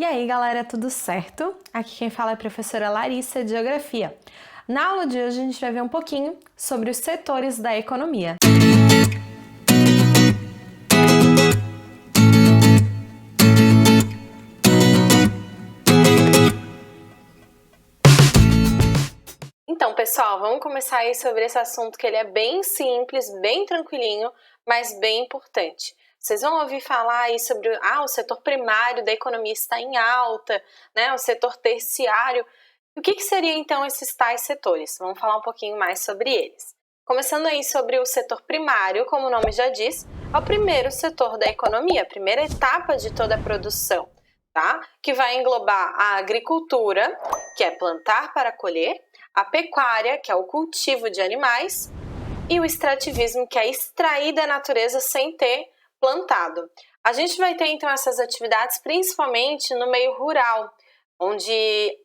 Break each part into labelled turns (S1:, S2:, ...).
S1: E aí, galera, tudo certo? Aqui quem fala é a professora Larissa de Geografia. Na aula de hoje a gente vai ver um pouquinho sobre os setores da economia. Então, pessoal, vamos começar aí sobre esse assunto que ele é bem simples, bem tranquilinho, mas bem importante. Vocês vão ouvir falar aí sobre o setor primário da economia está em alta, né? O setor terciário. O que seriam então esses tais setores? Vamos falar um pouquinho mais sobre eles. Começando aí sobre o setor primário, como o nome já diz, é o primeiro setor da economia, a primeira etapa de toda a produção, tá? Que vai englobar a agricultura, que é plantar para colher, a pecuária, que é o cultivo de animais, e o extrativismo, que é extrair da natureza sem ter plantado. A gente vai ter então essas atividades principalmente no meio rural, onde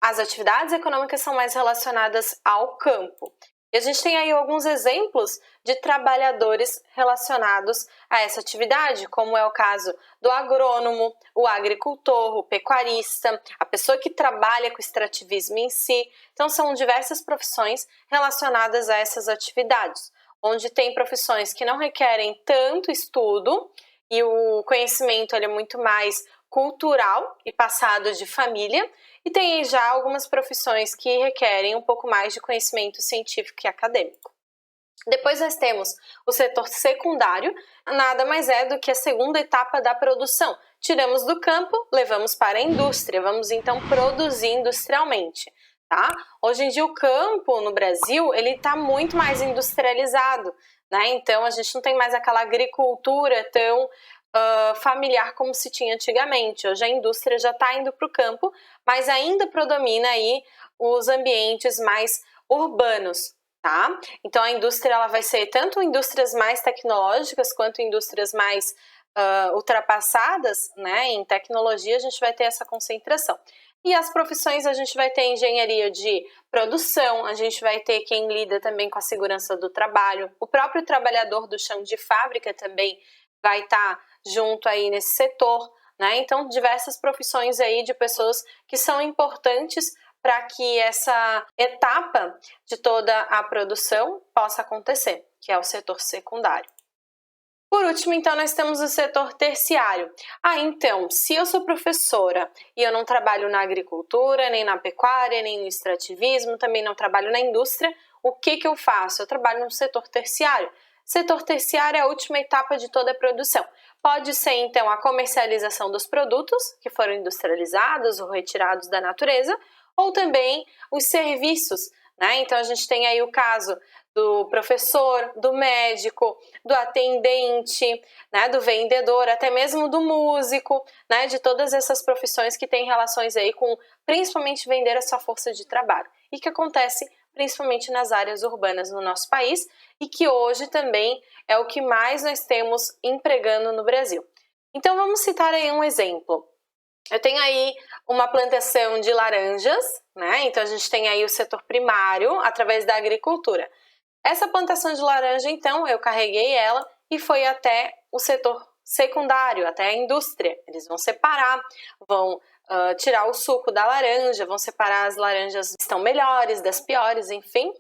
S1: as atividades econômicas são mais relacionadas ao campo. E a gente tem aí alguns exemplos de trabalhadores relacionados a essa atividade, como é o caso do agrônomo, o agricultor, o pecuarista, a pessoa que trabalha com o extrativismo em si. Então, são diversas profissões relacionadas a essas atividades, onde tem profissões que não requerem tanto estudo e o conhecimento ele é muito mais cultural e passado de família, e tem já algumas profissões que requerem um pouco mais de conhecimento científico e acadêmico. Depois nós temos o setor secundário, nada mais é do que a segunda etapa da produção. Tiramos do campo, levamos para a indústria, vamos então produzir industrialmente. Tá? Hoje em dia o campo no Brasil ele está muito mais industrializado, né? Então a gente não tem mais aquela agricultura tão familiar como se tinha antigamente. Hoje a indústria já está indo para o campo, mas ainda predomina aí os ambientes mais urbanos, tá? Então a indústria ela vai ser tanto indústrias mais tecnológicas quanto indústrias mais ultrapassadas, né? Em tecnologia a gente vai ter essa concentração. E as profissões a gente vai ter engenharia de produção, a gente vai ter quem lida também com a segurança do trabalho, o próprio trabalhador do chão de fábrica também vai estar junto aí nesse setor, né? Então, diversas profissões aí de pessoas que são importantes para que essa etapa de toda a produção possa acontecer, que é o setor secundário. Por último, então, nós temos o setor terciário. Então, se eu sou professora e eu não trabalho na agricultura, nem na pecuária, nem no extrativismo, também não trabalho na indústria, o que eu faço? Eu trabalho no setor terciário. Setor terciário é a última etapa de toda a produção. Pode ser, então, a comercialização dos produtos que foram industrializados ou retirados da natureza, ou também os serviços, né? Então, a gente tem aí o caso do professor, do médico, do atendente, né, do vendedor, até mesmo do músico, né, de todas essas profissões que têm relações aí com, principalmente, vender a sua força de trabalho. E que acontece principalmente nas áreas urbanas no nosso país e que hoje também é o que mais nós temos empregando no Brasil. Então vamos citar aí um exemplo. Eu tenho aí uma plantação de laranjas, né? Então a gente tem aí o setor primário através da agricultura. Essa plantação de laranja, então, eu carreguei ela e foi até o setor secundário, até a indústria. Eles vão separar, vão tirar o suco da laranja, vão separar as laranjas que estão melhores, das piores, enfim.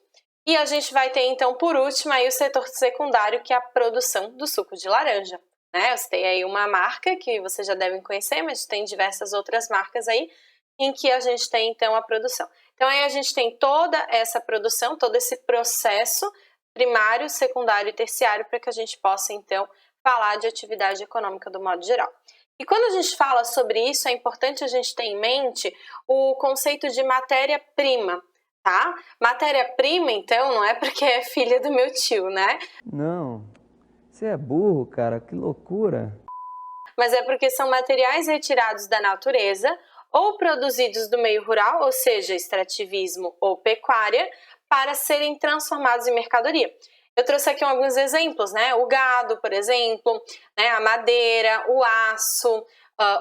S1: E a gente vai ter, então, por último, aí o setor secundário, que é a produção do suco de laranja. Né? Você tem aí uma marca que vocês já devem conhecer, mas tem diversas outras marcas aí, em que a gente tem, então, a produção. Então, aí a gente tem toda essa produção, todo esse processo primário, secundário e terciário para que a gente possa, então, falar de atividade econômica do modo geral. E quando a gente fala sobre isso, é importante a gente ter em mente o conceito de matéria-prima, tá? Matéria-prima, então, não é porque é filha do meu tio, né?
S2: Não, você é burro, cara, que loucura.
S1: Mas é porque são materiais retirados da natureza ou produzidos do meio rural, ou seja, extrativismo ou pecuária, para serem transformados em mercadoria. Eu trouxe aqui alguns exemplos, né? O gado, por exemplo, né? A madeira, o aço,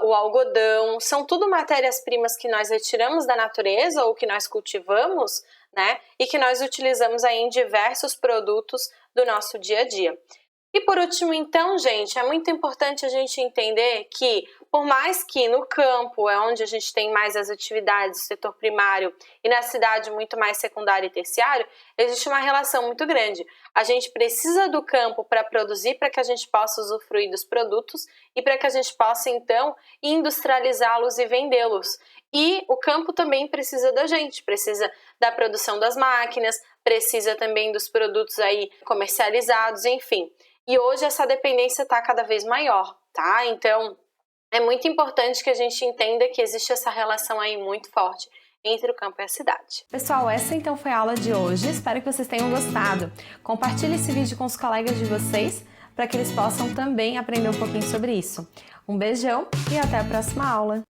S1: o algodão, são tudo matérias-primas que nós retiramos da natureza ou que nós cultivamos, né? E que nós utilizamos aí em diversos produtos do nosso dia a dia. E por último, então, gente, é muito importante a gente entender que, por mais que no campo é onde a gente tem mais as atividades do setor primário e na cidade muito mais secundário e terciário, existe uma relação muito grande. A gente precisa do campo para produzir, para que a gente possa usufruir dos produtos e para que a gente possa, então, industrializá-los e vendê-los. E o campo também precisa da gente, precisa da produção das máquinas, precisa também dos produtos aí comercializados, enfim. E hoje essa dependência está cada vez maior, tá? Então, é muito importante que a gente entenda que existe essa relação aí muito forte entre o campo e a cidade.
S3: Pessoal, essa então foi a aula de hoje. Espero que vocês tenham gostado. Compartilhe esse vídeo com os colegas de vocês para que eles possam também aprender um pouquinho sobre isso. Um beijão e até a próxima aula!